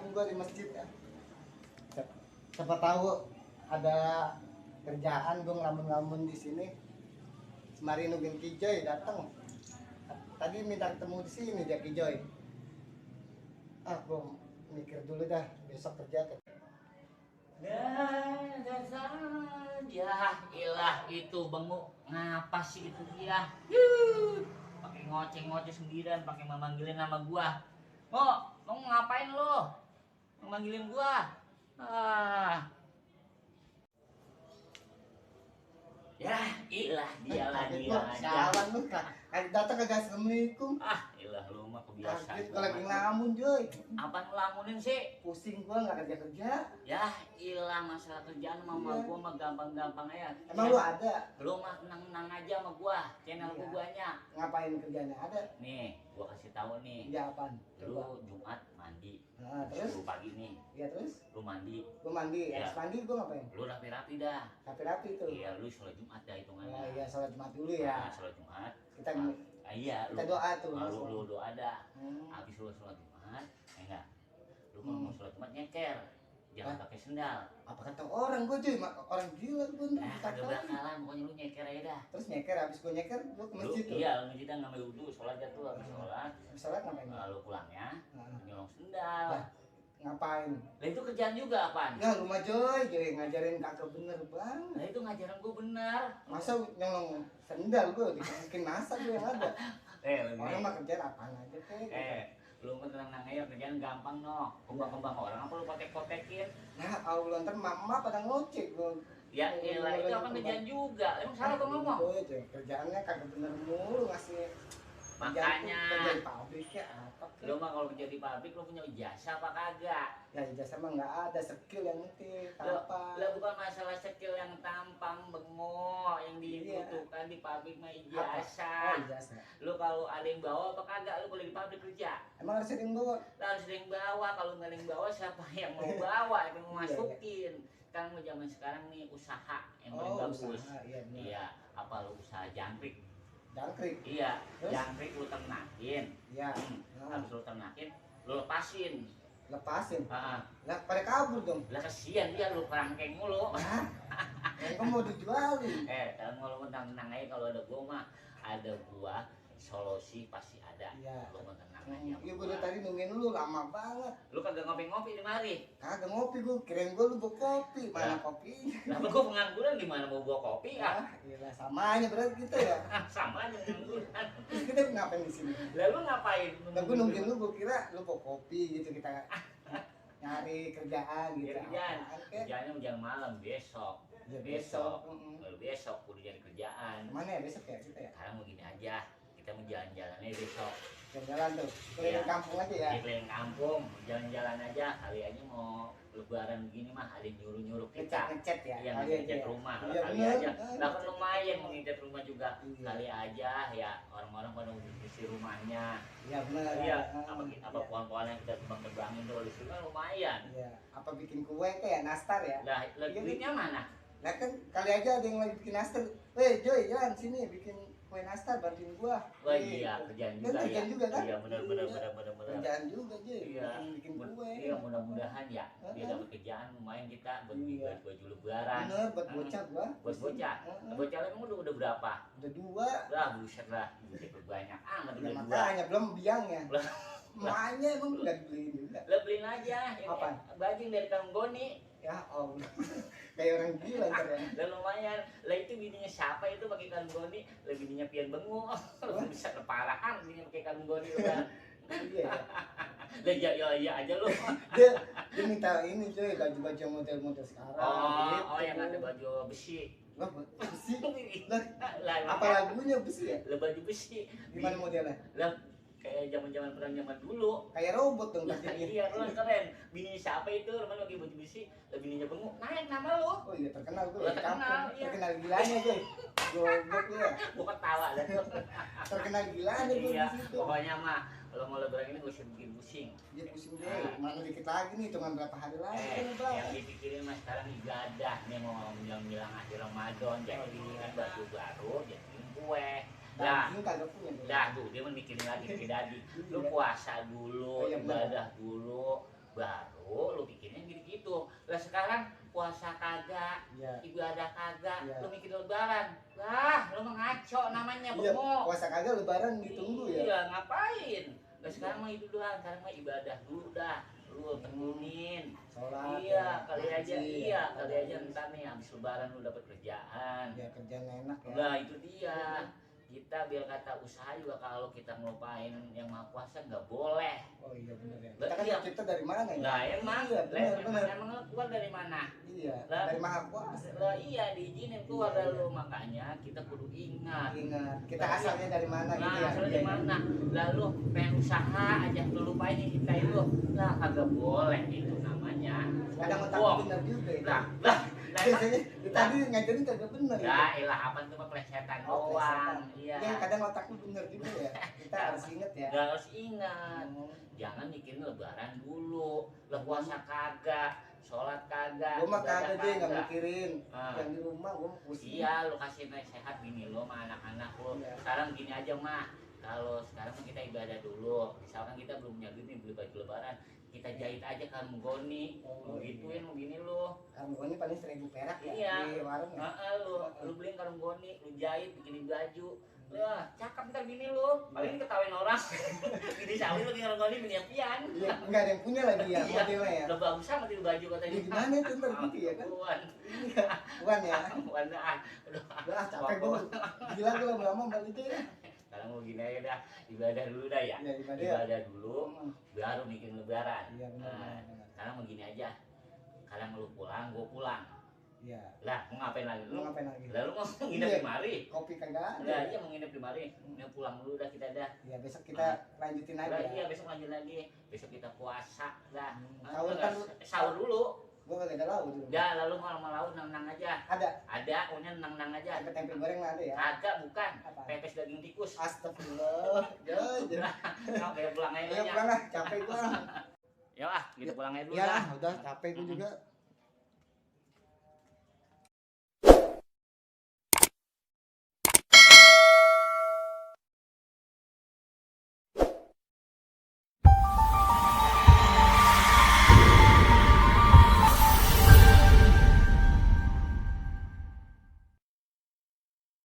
ngelamun gua di masjid ya. Siapa tahu ada kerjaan gua ngelamun-ngelamun di sini. Semari nungguin Kijoy datang. Tadi minta ketemu di sini dia Kijoy. Gua mikir dulu dah besok kerja. Dan saja ilah itu benguk ngapa sih itu dia? Pakai ngoceh-ngoceh sendirian, pakai memanggilin nama gua. Mau ngapain lo? Memanggilin gua? Ya, ilah dia lagi aja. Jalan lu kak, datang kagak assalamualaikum. Ilah lu mah kebiasaan. Kaget gua lagi ngelamun Joy. Apaan ngelamunin sih? Pusing gua nggak kerja. Ya, ilah masalah kerjaan mama gua mah gampang-gampang aja. Emang lu ada? Lu mah tenang-tenang aja sama gua. Channel gua banyak. Ngapain kerjanya ada? Nih, gua kasih tahu nih. Ya apaan? Lu Jumat mandi. Terus? Lu pagi nih. Ya terus? Lu mandi. Gua mandi. Ya. Habis mandi gua ngapain? Lu rapi-rapi dah. Rapi-rapi tuh. Iya, lu sholat Jumat dah hitungannya. Iya, sholat Jumat dulu ya. Sholat Jumat. Kita Iya, kita doa tuh. Lu doa dah. Hmm. Habis lu sholat Jumat, enggak. Lu kalau mau sholat Jumat nyeker. Jangan pakai sendal. Apa kata orang gua Joy? Orang gila gua nih. Kagak bakalan, pokoknya lu nyeker aja dah. Terus nyeker, habis gua nyeker gua ke masjid tuh. Iya, lu masjid dah ngambil wudu, sholat aja tuh habis sholat. Habis sholat ngapain? Lalu pulangnya nyolong sendal. Ngapain? Lah itu kerjaan juga apaan? Ya rumah Joy ngajarin kagak bener banget. Lah itu ngajaran gua benar. Masa nyolong sendal gua dimasukin masa gua yang ada. Orang mah kerjaan apaan aja teh. Lu mah tenang aja, kerjaan gampang no. Kembang-kembang orang apa lu potek-potekin? Nah, Allah ntar mama pada ngocek gua. Ya elah itu apa kerjaan juga. Emang salah gua ngomong. Kerjaannya kagak bener mulu ngasih. Makanya kerja di pabrik ya apa? lu mah kalau kerja di pabrik lu punya ijazah apa kagak? Ya ijazah mah nggak ada, skill yang penting Lah bukan masalah skill yang tampang bengok yang dibutuhkan di pabrik mah ijazah. Ijazah. Lu kalau ada yang bawa apa kagak lu kalau di pabrik kerja? Emang harus ada yang bawa? Lah harus ada yang bawa, kalau nggak ada yang bawa siapa yang mau bawa, yang mau masukin? Kan zaman sekarang nih usaha yang paling bagus. Iya, apa lu usaha jangkrik? Jangkrik. Iya, jangkrik lu ternakin. Iya. Habis lu ternakin, lu lepasin. Lepasin? Lah pada kabur dong. Lah kesian dia lu kerangkeng mulu. Yang mau dijualin. Kalau lu tenang aja, kalau ada gua mah ada gua solusi pasti ada. Iya. Lu tenang aja. Iya gua dari tadi nungguin lu lama banget. Lu kagak ngopi-ngopi di mari? Kagak ngopi gua, kirain gua lu bawa kopi. Mana kopinya? Lah gua pengangguran gimana mau bawa kopi ya? Iya sama aja berarti kita ya. Sama aja pengangguran. Terus kita ngapain di sini? Lah lu ngapain? Lah gua nungguin lu, gua kira lu bawa kopi gitu, kita nyari kerjaan gitu. Kerjaannya jangan malam, besok. Ya, besok udah jadi kerjaan. Mana ya besok ya kita ya? Sekarang mau gini aja, kita mau jalan-jalannya besok. Jalan tuh, keliling kampung aja ya? Keliling kampung, jalan-jalan aja. Kali aja mau lebaran begini mah ada nyuruh-nyuruh kita. Ngecat ya? Iya, ngecat rumah. Kali aja. Lah kan lumayan mau ngecat rumah juga. Kali aja ya orang-orang pada isi rumahnya. Iya benar. Iya, apa pohon-pohon yang kita tebang-tebangin tuh di sini lumayan. Iya, apa bikin kue kayak nastar ya? Lah, duitnya mana? Lah kan kali aja ada yang lagi bikin nastar. Joy, jalan sini bikin kue nastar bantuin gua. Wah iya, kerjaan juga ya. Kerjaan juga kan? Iya, benar. Kerjaan juga, Joy. Iya. Bikin kue. Iya, mudah-mudahan ya dia dapat kerjaan lumayan kita buat baju lebaran. Bener, buat bocah gua. Buat bocah. Bocah emang udah berapa? Udah 2. Lah, buset lah. Udah banyak amat udah 2. Makanya belum biangnya. Makanya emang udah dibeliin juga. Lah beliin aja. Apa? Baju dari Kang Goni. Ya Allah. Kayak orang gila ntar ya. Lah lumayan. Lah itu bininya siapa itu pakai Kang Goni? Lah bininya Pian Bengu. Bisa keparahan bininya pakai Kang Goni udah. Iya. Lah iya aja lu. Dia minta ini Joy, baju-baju model-model sekarang. Oh yang ada baju besi. Lah besi? Lah Lah apa lagunya besi ya? Lah baju besi. Gimana modelnya? Lah kayak zaman-zaman perang zaman dulu. Kayak robot dong pastinya. Iya, keren. Bininya siapa itu? Namanya pakai baju besi. Lah bininya Bengu. Naik nama lu. Oh iya terkenal gue. Terkenal, iya. Terkenal gilanya Joy. Goblok lu ya. Gua ketawa dah tuh. Terkenal gilanya gue Iya, di situ. pokoknya mah kalau mau lebaran ini gak usah bikin pusing. Dia pusing deh. Mana dikit lagi nih, cuma berapa hari lagi kan Yang dipikirin mas sekarang ibadah nih mau bilang akhir Ramadan, jadi kan baju baru, jadi kue. Lah, kagak punya. dah tuh dia mikirin lagi ke dadi. Lu puasa dulu, ibadah dulu, baru puasa kagak, Iya. ibadah kagak, Iya. lu mikir lebaran. Lah, lu mah ngaco namanya, Iya, bengok. puasa kagak lebaran ditunggu ya. Iya, ngapain? Lah sekarang mah itu doang, sekarang mah ibadah dulu dah. Lu tekunin. Sholat. Iya, ya, kali aja, ngaji, iya, ya, kali aja ntar nih habis lebaran lu dapet kerjaan. Ya kerjaan enak ya. Lah itu dia. Kita biar kata usaha juga kalau kita ngelupain yang maha kuasa nggak boleh. Oh iya benar ya. Lah, Kita kan iya. tercipta dari mana ya? Lah emang, Iya, benar, lah, benar. emang lu keluar dari mana? Iya, Lah, dari maha kuasa. Lah iya diizinin keluar Iya, dari iya. lu, makanya kita kudu ingat. Ingat, kita Lah, asalnya dari mana gitu Nah, ya. asalnya Iya, dari iya. mana? Lalu pengen usaha aja lu lupain yang kita itu. Lah kagak boleh itu namanya. Kadang otak Bohong. benar juga ya. Lah, Biasanya tadi ngajarin kagak benar ya. ya elah apa tuh mah plesetan Oh, doang. plesetan. Iya. Ya, kadang otak lu benar juga ya. Kita harus ingat ya. Gak harus ingat. Hmm. Jangan mikirin lebaran dulu. Lah puasa kagak, sholat kagak, Gua mah ibadah kagak deh nggak kagak. mikirin. Ah. Yang di rumah gua pusing. Iya, lu kasih nasihat bini lu sama anak-anak lu. Iya. Sekarang gini aja mah, kalau sekarang mah kita ibadah dulu. Misalkan kita belum punya duit nih beli baju lebaran, kita jahit aja karung goni. Oh, Lu gituin lu bini lu. Karena gua ini paling 1.000 perak ya Iya. di warung ya. Heeh, lu beliin karung goni, lu jahit bikinin baju. Wah, cakep ntar bini lu. Paling ketawain orang. Bini sawit lu karung goni bini apian. Iya, enggak ada yang punya lagi ya Iya. modelnya ya. Udah bagus sama di baju katanya. Ya gimana itu ntar gitu ya kan? Buan. Iya, bukan ya. Buan dah. Udah capek gua. Gila gua lama-lama balik itu ya. Sekarang mau gini aja dah, ibadah dulu dah ya. Iya, ibadah ya. Ibadah dulu, Hmm. baru bikin lebaran. Iya benar Nah, benar. sekarang mau gini aja. Sekarang lu pulang, gua pulang. Iya. Lah, mau ngapain lagi Lu lu? ngapain lagi? Lah lu mau nginep Iya. di mari. Kopi kagak Lah, ada. iya mau nginep di mari. Ini pulang dulu dah kita dah. Ya besok kita lanjutin Lah, aja. iya besok lanjut lagi. Besok kita puasa dah. Sahur kan lu- Sahur dulu. Gua kagak ada lauk di rumah. Ya, lalu mau laut nang-nang aja. Ada Ada, pokoknya nang-nang aja. tempe goreng ada ya. Agak bukan. Apa? Pepes daging tikus. Astagfirullah. Ya, Nah, kayak pulang aja. ayo pulang lah, capek gua. Ya ah, kita pulang aja dulu Ya, dah. udah capek gua juga.